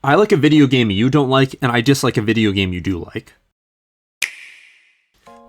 I like a video game you don't like, and I dislike a video game you do like.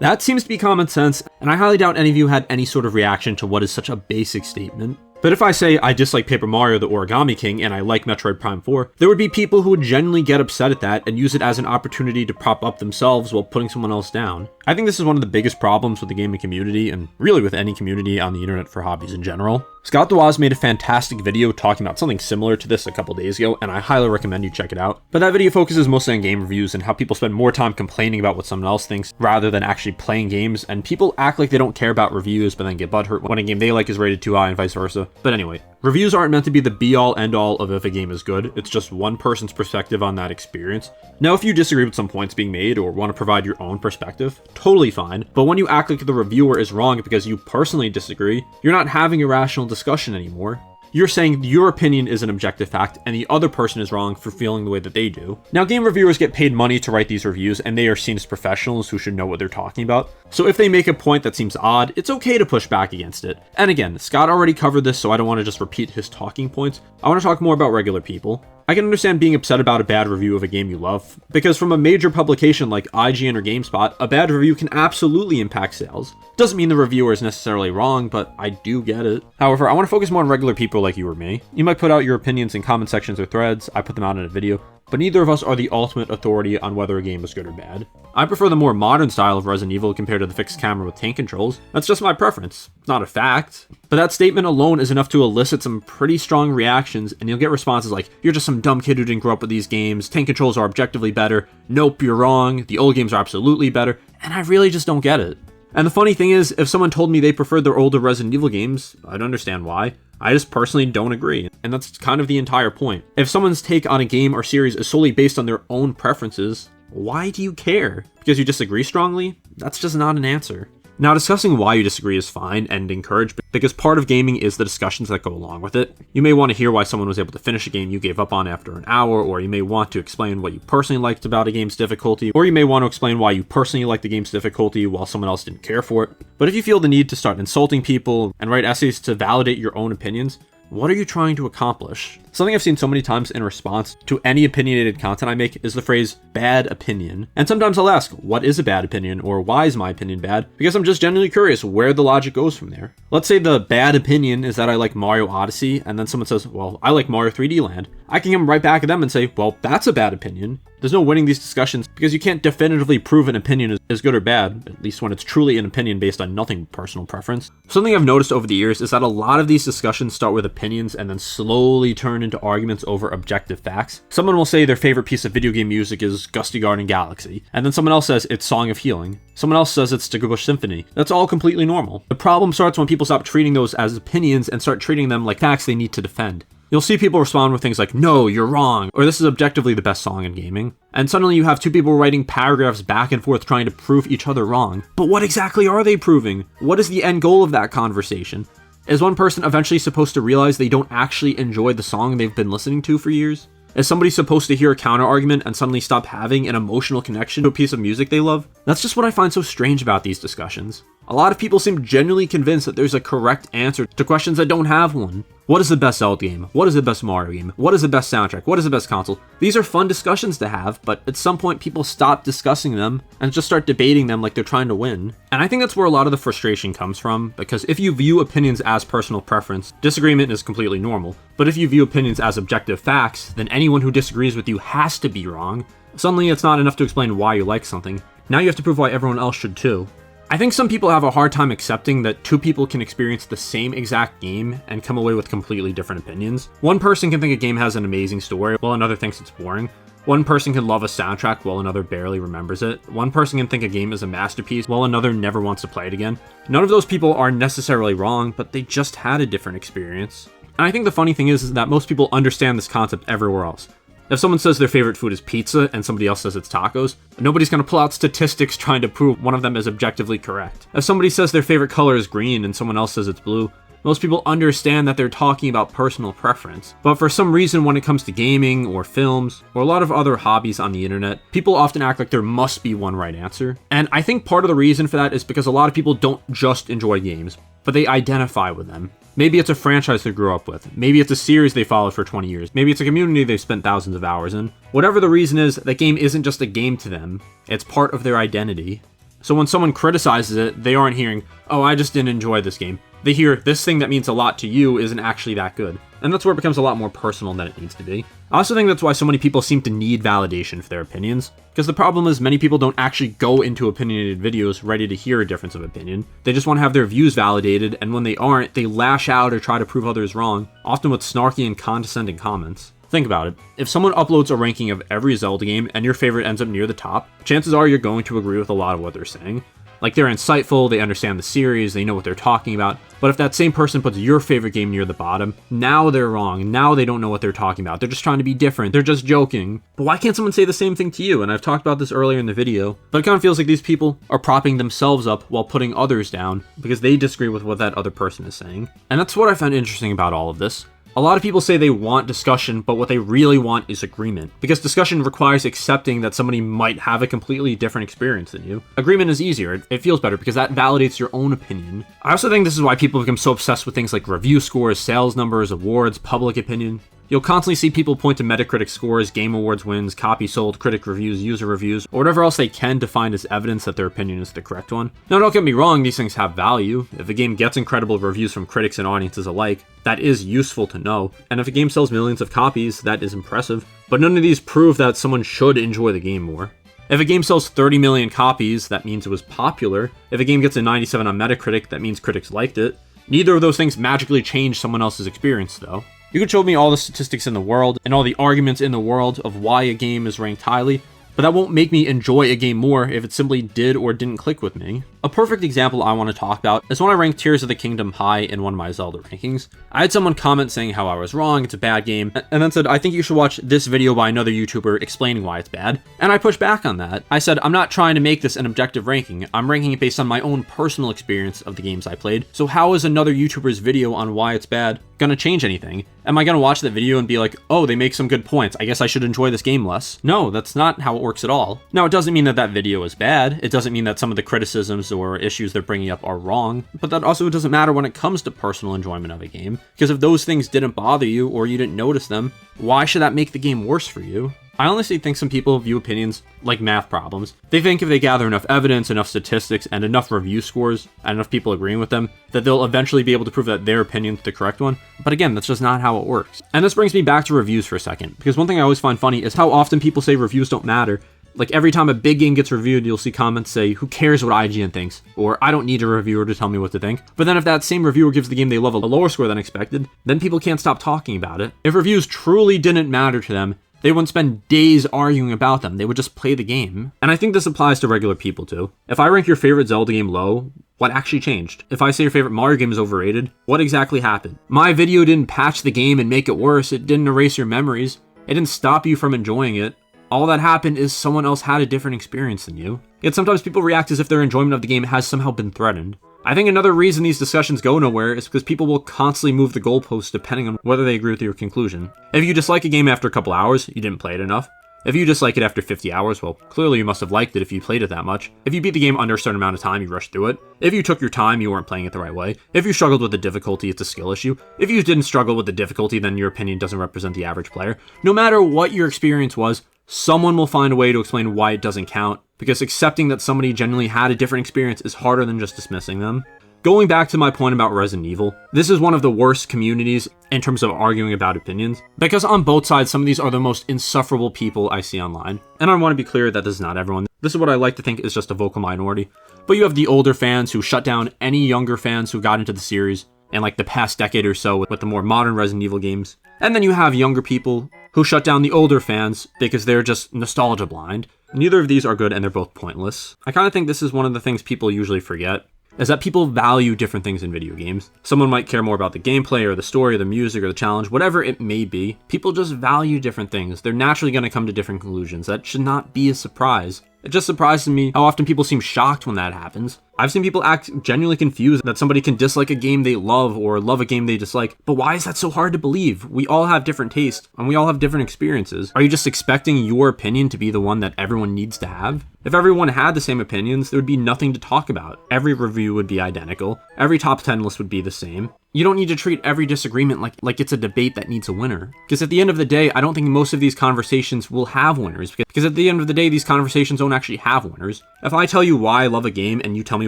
That seems to be common sense, and I highly doubt any of you had any sort of reaction to what is such a basic statement. But if I say I dislike Paper Mario the Origami King and I like Metroid Prime 4, there would be people who would genuinely get upset at that and use it as an opportunity to prop up themselves while putting someone else down. I think this is one of the biggest problems with the gaming community, and really with any community on the internet for hobbies in general. Scott Dawes made a fantastic video talking about something similar to this a couple days ago, and I highly recommend you check it out. But that video focuses mostly on game reviews and how people spend more time complaining about what someone else thinks rather than actually playing games, and people act like they don't care about reviews but then get butthurt when a game they like is rated too high and vice versa. But anyway, reviews aren't meant to be the be-all end-all of if a game is good, it's just one person's perspective on that experience. Now, if you disagree with some points being made or want to provide your own perspective, totally fine, but when you act like the reviewer is wrong because you personally disagree, you're not having a rational discussion anymore. You're saying your opinion is an objective fact and the other person is wrong for feeling the way that they do. Now, game reviewers get paid money to write these reviews and they are seen as professionals who should know what they're talking about. So if they make a point that seems odd, it's okay to push back against it. And again, Scott already covered this, so I don't want to just repeat his talking points. I want to talk more about regular people. I can understand being upset about a bad review of a game you love, because from a major publication like IGN or GameSpot, a bad review can absolutely impact sales. Doesn't mean the reviewer is necessarily wrong, but I do get it. However, I want to focus more on regular people like you or me. You might put out your opinions in comment sections or threads, I put them out in a video, but neither of us are the ultimate authority on whether a game is good or bad. I prefer the more modern style of Resident Evil compared to the fixed camera with tank controls. That's just my preference. It's not a fact. But that statement alone is enough to elicit some pretty strong reactions, and you'll get responses like, "You're just some dumb kid who didn't grow up with these games, tank controls are objectively better, nope, you're wrong, the old games are absolutely better," and I really just don't get it. And the funny thing is, if someone told me they preferred their older Resident Evil games, I'd understand why. I just personally don't agree, and that's kind of the entire point. If someone's take on a game or series is solely based on their own preferences, why do you care? Because you disagree strongly? That's just not an answer. Now, discussing why you disagree is fine and encouraged, because part of gaming is the discussions that go along with it. You may want to hear why someone was able to finish a game you gave up on after an hour, or you may want to explain what you personally liked about a game's difficulty, or you may want to explain why you personally liked the game's difficulty while someone else didn't care for it. But if you feel the need to start insulting people and write essays to validate your own opinions, what are you trying to accomplish? Something I've seen so many times in response to any opinionated content I make is the phrase, bad opinion. And sometimes I'll ask, what is a bad opinion, or why is my opinion bad? Because I'm just genuinely curious where the logic goes from there. Let's say the bad opinion is that I like Mario Odyssey, and then someone says, well, I like Mario 3D Land. I can come right back at them and say, well, that's a bad opinion. There's no winning these discussions because you can't definitively prove an opinion is good or bad, at least when it's truly an opinion based on nothing but personal preference. Something I've noticed over the years is that a lot of these discussions start with opinions and then slowly turn into arguments over objective facts. Someone will say their favorite piece of video game music is Gusty Garden Galaxy, and then someone else says it's Song of Healing. Someone else says it's Sticker-Bush Symphony. That's all completely normal. The problem starts when people stop treating those as opinions and start treating them like facts they need to defend. You'll see people respond with things like, no, you're wrong, or this is objectively the best song in gaming. And suddenly you have two people writing paragraphs back and forth trying to prove each other wrong. But what exactly are they proving? What is the end goal of that conversation? Is one person eventually supposed to realize they don't actually enjoy the song they've been listening to for years? Is somebody supposed to hear a counter-argument and suddenly stop having an emotional connection to a piece of music they love? That's just what I find so strange about these discussions. A lot of people seem genuinely convinced that there's a correct answer to questions that don't have one. What is the best Zelda game? What is the best Mario game? What is the best soundtrack? What is the best console? These are fun discussions to have, but at some point people stop discussing them and just start debating them like they're trying to win. And I think that's where a lot of the frustration comes from, because if you view opinions as personal preference, disagreement is completely normal. But if you view opinions as objective facts, then anyone who disagrees with you has to be wrong. Suddenly it's not enough to explain why you like something. Now you have to prove why everyone else should too. I think some people have a hard time accepting that two people can experience the same exact game and come away with completely different opinions. One person can think a game has an amazing story, while another thinks it's boring. One person can love a soundtrack while another barely remembers it. One person can think a game is a masterpiece while another never wants to play it again. None of those people are necessarily wrong, but they just had a different experience. And I think the funny thing is that most people understand this concept everywhere else. If someone says their favorite food is pizza and somebody else says it's tacos, nobody's going to pull out statistics trying to prove one of them is objectively correct. If somebody says their favorite color is green and someone else says it's blue, most people understand that they're talking about personal preference. But for some reason, when it comes to gaming or films or a lot of other hobbies on the internet, people often act like there must be one right answer. And I think part of the reason for that is because a lot of people don't just enjoy games. but they identify with them. Maybe it's a franchise they grew up with. Maybe it's a series they followed for 20 years. Maybe it's a community they've spent thousands of hours in. Whatever the reason is, that game isn't just a game to them. It's part of their identity. So when someone criticizes it, they aren't hearing, oh, I just didn't enjoy this game. They hear, this thing that means a lot to you isn't actually that good. And that's where it becomes a lot more personal than it needs to be. I also think that's why so many people seem to need validation for their opinions. Because the problem is many people don't actually go into opinionated videos ready to hear a difference of opinion. They just want to have their views validated, and when they aren't, they lash out or try to prove others wrong, often with snarky and condescending comments. Think about it. If someone uploads a ranking of every Zelda game and your favorite ends up near the top, chances are you're going to agree with a lot of what they're saying. Like, they're insightful, they understand the series, they know what they're talking about, but if that same person puts your favorite game near the bottom, now they're wrong, now they don't know what they're talking about, they're just trying to be different, they're just joking. But why can't someone say the same thing to you? And I've talked about this earlier in the video, but it kind of feels like these people are propping themselves up while putting others down because they disagree with what that other person is saying. And that's what I find interesting about all of this. A lot of people say they want discussion, but what they really want is agreement. Because discussion requires accepting that somebody might have a completely different experience than you. Agreement is easier, it feels better because that validates your own opinion. I also think this is why people become so obsessed with things like review scores, sales numbers, awards, public opinion. You'll constantly see people point to Metacritic scores, Game Awards wins, copies sold, critic reviews, user reviews, or whatever else they can to find as evidence that their opinion is the correct one. Now, don't get me wrong, these things have value. If a game gets incredible reviews from critics and audiences alike, that is useful to know. And if a game sells millions of copies, that is impressive. But none of these prove that someone should enjoy the game more. If a game sells 30 million copies, that means it was popular. If a game gets a 97 on Metacritic, that means critics liked it. Neither of those things magically change someone else's experience, though. You could show me all the statistics in the world and all the arguments in the world of why a game is ranked highly, but that won't make me enjoy a game more if it simply did or didn't click with me. A perfect example I want to talk about is when I ranked Tears of the Kingdom high in one of my Zelda rankings. I had someone comment saying how I was wrong, it's a bad game, and then said, I think you should watch this video by another YouTuber explaining why it's bad. And I pushed back on that. I said, I'm not trying to make this an objective ranking, I'm ranking it based on my own personal experience of the games I played, so how is another YouTuber's video on why it's bad gonna change anything? Am I gonna watch that video and be like, oh, they make some good points, I guess I should enjoy this game less? No, that's not how it works at all. Now, it doesn't mean that that video is bad, it doesn't mean that some of the criticisms or issues they're bringing up are wrong, but that also doesn't matter when it comes to personal enjoyment of a game, because if those things didn't bother you or you didn't notice them, why should that make the game worse for you? I honestly think some people view opinions like math problems. They think if they gather enough evidence, enough statistics, and enough review scores, and enough people agreeing with them, that they'll eventually be able to prove that their opinion's the correct one. But again, that's just not how it works. And this brings me back to reviews for a second, because one thing I always find funny is how often people say reviews don't matter. Like, every time a big game gets reviewed, you'll see comments say, who cares what IGN thinks? Or, I don't need a reviewer to tell me what to think. But then if that same reviewer gives the game they love a lower score than expected, then people can't stop talking about it. If reviews truly didn't matter to them, they wouldn't spend days arguing about them, they would just play the game. And I think this applies to regular people too. If I rank your favorite Zelda game low, what actually changed? If I say your favorite Mario game is overrated, what exactly happened? My video didn't patch the game and make it worse, it didn't erase your memories, it didn't stop you from enjoying it. All that happened is someone else had a different experience than you. Yet sometimes people react as if their enjoyment of the game has somehow been threatened. I think another reason these discussions go nowhere is because people will constantly move the goalposts depending on whether they agree with your conclusion. If you dislike a game after a couple hours, you didn't play it enough. If you dislike it after 50 hours, well, clearly you must have liked it if you played it that much. If you beat the game under a certain amount of time, you rushed through it. If you took your time, you weren't playing it the right way. If you struggled with the difficulty, it's a skill issue. If you didn't struggle with the difficulty, then your opinion doesn't represent the average player. No matter what your experience was, someone will find a way to explain why it doesn't count, because accepting that somebody genuinely had a different experience is harder than just dismissing them. Going back to my point about Resident Evil, this is one of the worst communities in terms of arguing about opinions, because on both sides, some of these are the most insufferable people I see online. And I want to be clear that this is not everyone. This is what I like to think is just a vocal minority. But you have the older fans who shut down any younger fans who got into the series in like the past decade or so with the more modern Resident Evil games. And then you have younger people who shut down the older fans because they're just nostalgia blind. Neither of these are good and they're both pointless. I kind of think this is one of the things people usually forget, is that people value different things in video games. Someone might care more about the gameplay or the story or the music or the challenge, whatever it may be. People just value different things. They're naturally going to come to different conclusions. That should not be a surprise. It just surprises me how often people seem shocked when that happens. I've seen people act genuinely confused that somebody can dislike a game they love or love a game they dislike. But why is that so hard to believe? We all have different tastes and we all have different experiences. Are you just expecting your opinion to be the one that everyone needs to have? If everyone had the same opinions, there would be nothing to talk about. Every review would be identical. Every top 10 list would be the same. You don't need to treat every disagreement like it's a debate that needs a winner. Because at the end of the day, I don't think most of these conversations will have winners. Because at the end of the day, these conversations don't actually have winners. If I tell you why I love a game and you tell me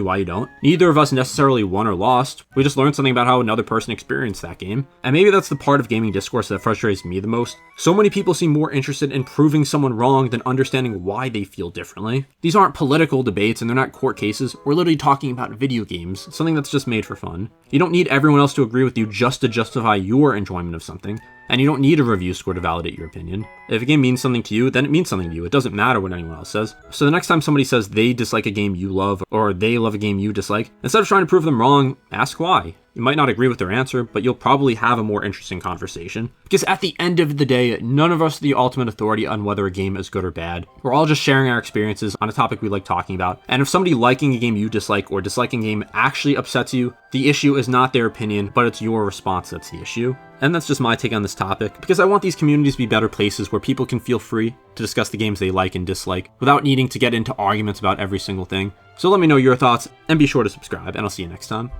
why you don't, neither of us necessarily won or lost. We just learned something about how another person experienced that game. And maybe that's the part of gaming discourse that frustrates me the most. So many people seem more interested in proving someone wrong than understanding why they feel differently. These aren't political debates and they're not court cases. We're literally talking about video games, something that's just made for fun. You don't need everyone else to agree with you just to justify your enjoyment of something. And you don't need a review score to validate your opinion. If a game means something to you, then it means something to you. It doesn't matter what anyone else says. So the next time somebody says they dislike a game you love, or they love a game you dislike, instead of trying to prove them wrong, ask why. You might not agree with their answer, but you'll probably have a more interesting conversation. Because at the end of the day, none of us are the ultimate authority on whether a game is good or bad. We're all just sharing our experiences on a topic we like talking about. And if somebody liking a game you dislike or disliking a game actually upsets you, the issue is not their opinion, but it's your response that's the issue. And that's just my take on this topic, because I want these communities to be better places where people can feel free to discuss the games they like and dislike without needing to get into arguments about every single thing. So let me know your thoughts, and be sure to subscribe, and I'll see you next time.